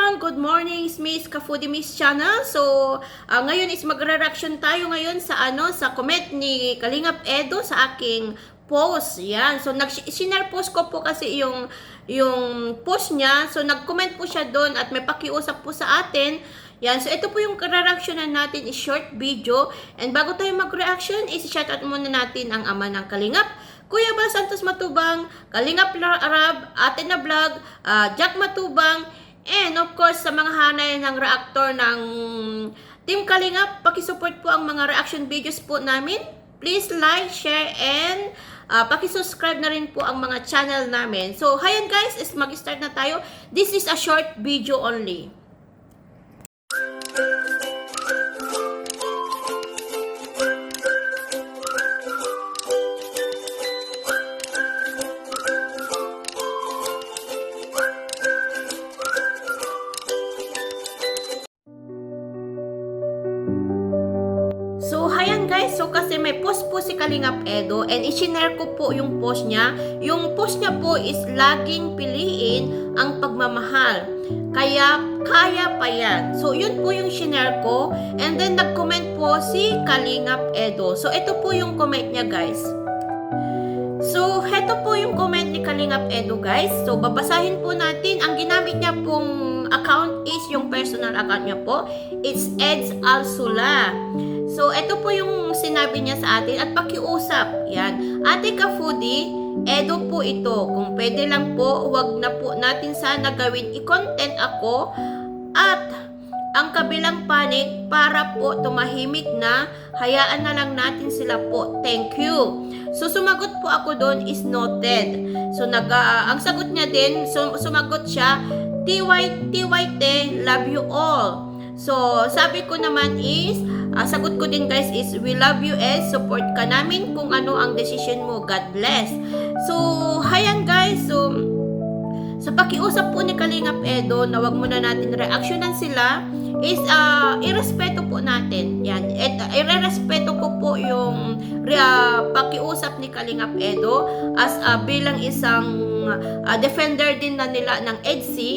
everyone! Good morning! It's Miss Ka-Foodie Miss Channel. So, ngayon is magre-reaction tayo ngayon sa comment ni Kalingap Edo sa aking post. Yan. So, sinare post ko po kasi yung post niya. So, nag-comment po siya doon at may pakiusap po sa atin. Yan. So, ito po yung reactionan natin is short video. And bago tayo mag-reaction, is-shoutout muna natin ang ama ng Kalingap, Kuya Bal Santos Matubang, Kalingap Arab, Ate na Vlog, Jack Matubang, and of course sa mga hanay ng reactor ng Team Kalingap, pakisupport po ang mga reaction videos po namin. Please like, share, and pakisubscribe na rin po ang mga channel namin. So, hayan guys, is mag-start na tayo. This is a short video only. So, hayan guys. So, kasi may post po si Kalingap Edo and i-share ko po yung post niya. Yung post niya po is laging piliin ang pagmamahal. Kaya pa yan. So, yun po yung share ko. And then, nag-comment po si Kalingap Edo. So, ito po yung comment niya guys. So, heto po yung comment ni Kalingap Edo guys. So, babasahin po natin. Ang ginamit niya pong account is yung personal account niya po. It's Eds Alsula. So, ito po yung sinabi niya sa atin at pakiusap. Yan. Ate Ka-Foodie, Edo po ito. Kung pwede lang po, wag na po natin sana gawin i-content ako at ang kabilang panig para po tumahimik na, hayaan na lang natin sila po. Thank you. So, sumagot po ako doon is noted. So, ang sagot niya din, sumagot siya, TYT, love you all. So, sabi ko naman is, sagot ko din guys is, we love you Ed, support ka namin kung ano ang decision mo, God bless. So, hayan guys, so, sa pakiusap po ni Kalingap Edo na wag muna natin reactionan sila, is, irespeto po natin. Yan, irerespeto ko po yung pakiusap ni Kalingap Edo as bilang isang defender din na nila ng EDSI.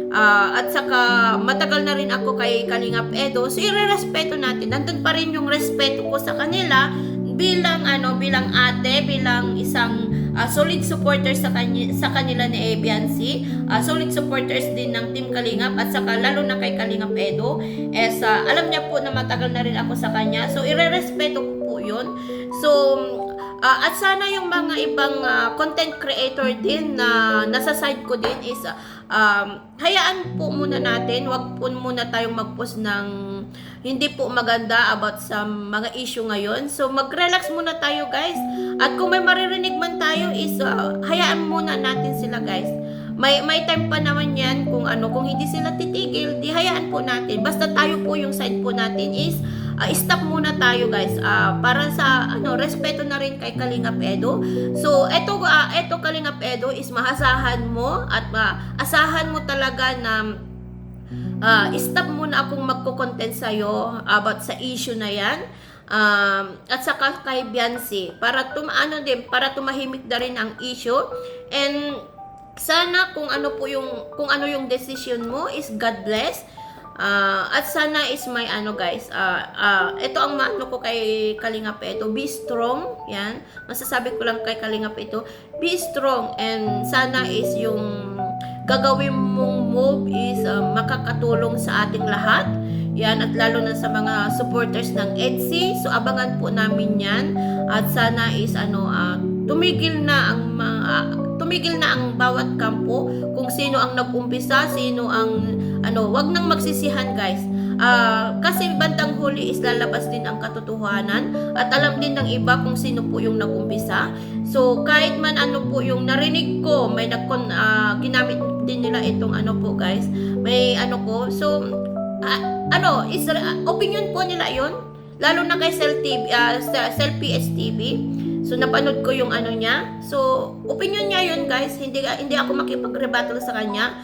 At saka matagal na rin ako kay Kalingap Edo, so irerespeto natin. Nandun pa rin yung respeto ko sa kanila bilang bilang ate, bilang isang solid supporter sa kanila ni Ebiansi, solid supporters din ng Team Kalingap at saka lalo na kay Kalingap Edo. Alam niya po na matagal na rin ako sa kanya, so irerespeto ko po yun. So at sana yung mga ibang content creator din na nasa side ko din is hayaan po muna natin, wag po muna tayong mag-post ng hindi po maganda about sa mga issue ngayon. So mag-relax muna tayo guys. At kung may maririnig man tayo is hayaan muna natin sila guys. May time pa naman yan kung kung hindi sila titigil, di hayaan po natin. Basta tayo po yung side po natin is stop muna tayo guys, para sa respeto na rin kay Kalingap Edo. So eto Kalingap Edo is mahasahan mo at asahan mo talaga na stop muna akong magko-content sa'yo about sa issue na yan. At saka kay Biansi para para tumahimik na rin ang issue. And sana kung ano yung decision mo is God bless. At sana is may guys, ito ang maano ko kay Kalingap Edo, be strong. Yan, masasabi ko lang kay Kalingap Edo, be strong, and sana is yung gagawin mong move is makakatulong sa ating lahat. Yan, at lalo na sa mga supporters ng EDSI. So abangan po namin yan at sana is tumigil na ang bawat kampo kung sino ang nag-umpisa, sino ang wag nang magsisihan guys. Kasi bandang huli is lalabas din ang katotohanan at alam din ng iba kung sino po yung nag-umpisa. So kahit man po yung narinig ko, may ginamit din nila itong po guys. May ko. So is opinion po nila yon, lalo na kay Cell PS TV. So napanood ko yung niya. So opinion niya yun guys. Hindi ako makipag-rebuttal sa kanya.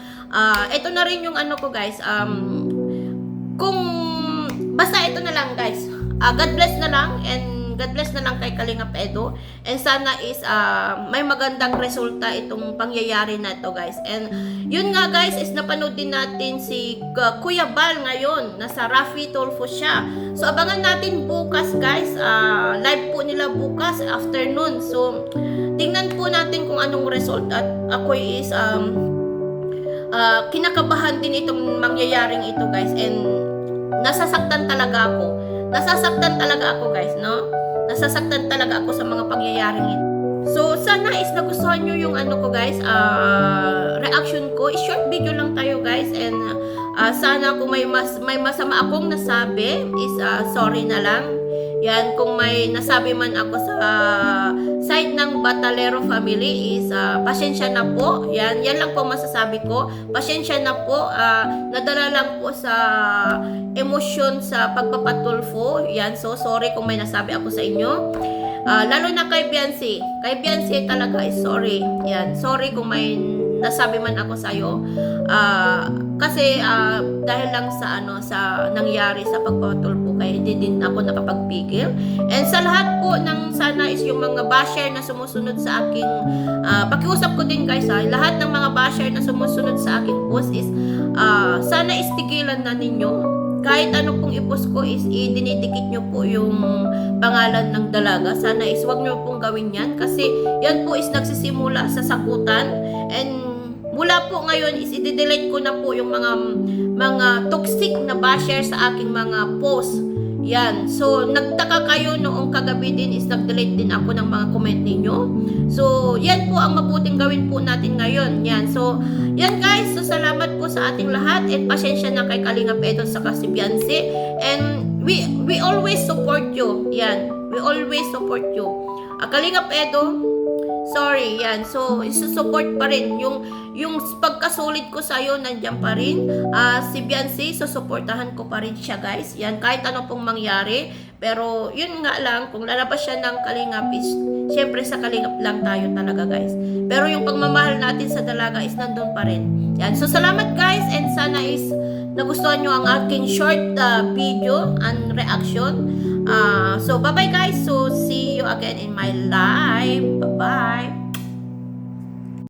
Ito na rin yung ko guys. Kung basta ito na lang guys. God bless na lang and God bless na lang kay Kalingap Edo. And sana is may magandang resulta itong pangyayari na ito, guys. And yun nga, guys, is napanood din natin si Kuya Bal ngayon. Nasa Rafi Tulfo siya. So abangan natin bukas, guys. Live po nila bukas afternoon. So tingnan po natin kung anong result. At ako is kinakabahan din itong mangyayaring ito, guys. And nasasaktan talaga ako. Nasasaktan talaga ako, guys, no? Nasasaktan talaga ako sa mga pangyayaring ito. So, sana is nagustuhan nyo yung ano ko, guys, reaction ko. Short video lang tayo, guys. And sana kung may masama akong nasabi is sorry na lang. Yan, kung may nasabi man ako sa side ng Batalero family is pasensya na po. Yan lang po masasabi ko. Pasensya na po. Nadala lang po sa emosyon sa pagpapatulfo. Yan, so sorry kung may nasabi ako sa inyo. Lalo na kay Biancy. Kay Biancy talaga is sorry. Yan, sorry kung may nasabi man ako sa iyo. Kasi dahil lang sa sa nangyari sa pagpapatulfo kaya hindi din ako nakapagpigil. And sa lahat po ng sana is yung mga basher na sumusunod sa aking pakiusap ko din, guys, lahat ng mga basher na sumusunod sa aking post is sana is tigilan na ninyo. Kahit ano pong i-post ko is dinidikit nyo po yung pangalan ng dalaga. Sana is wag nyo pong gawin yan kasi yan po is nagsisimula sa sakutan. And mula po ngayon is i-delete ko na po yung mga toxic na basher sa aking mga post. Yan. So, nagtaka kayo noong kagabi din is nag-delete din ako ng mga comment ninyo. So, yan po ang mabuting gawin po natin ngayon. Yan. So, yan, guys. So, salamat po sa ating lahat and pasensya na kay Kalingap Edo sa si Biancy. And we always support you. Yan. We always support you. Kalingap Edo, sorry, yan. So, isusupport pa rin. Yung pagkasulit ko sa'yo, nandiyan pa rin. Si Biancy, susuportahan ko pa rin siya, guys. Yan, kahit ano pong mangyari. Pero, yun nga lang, kung lalabas siya ng Kalingap is, syempre sa Kalingap lang tayo talaga, guys. Pero yung pagmamahal natin sa dalaga is nandun pa rin. Yan, so salamat, guys. And sana is nagustuhan nyo ang aking short video and reaction. So, bye-bye, guys. So, see you again in my live. Bye-bye.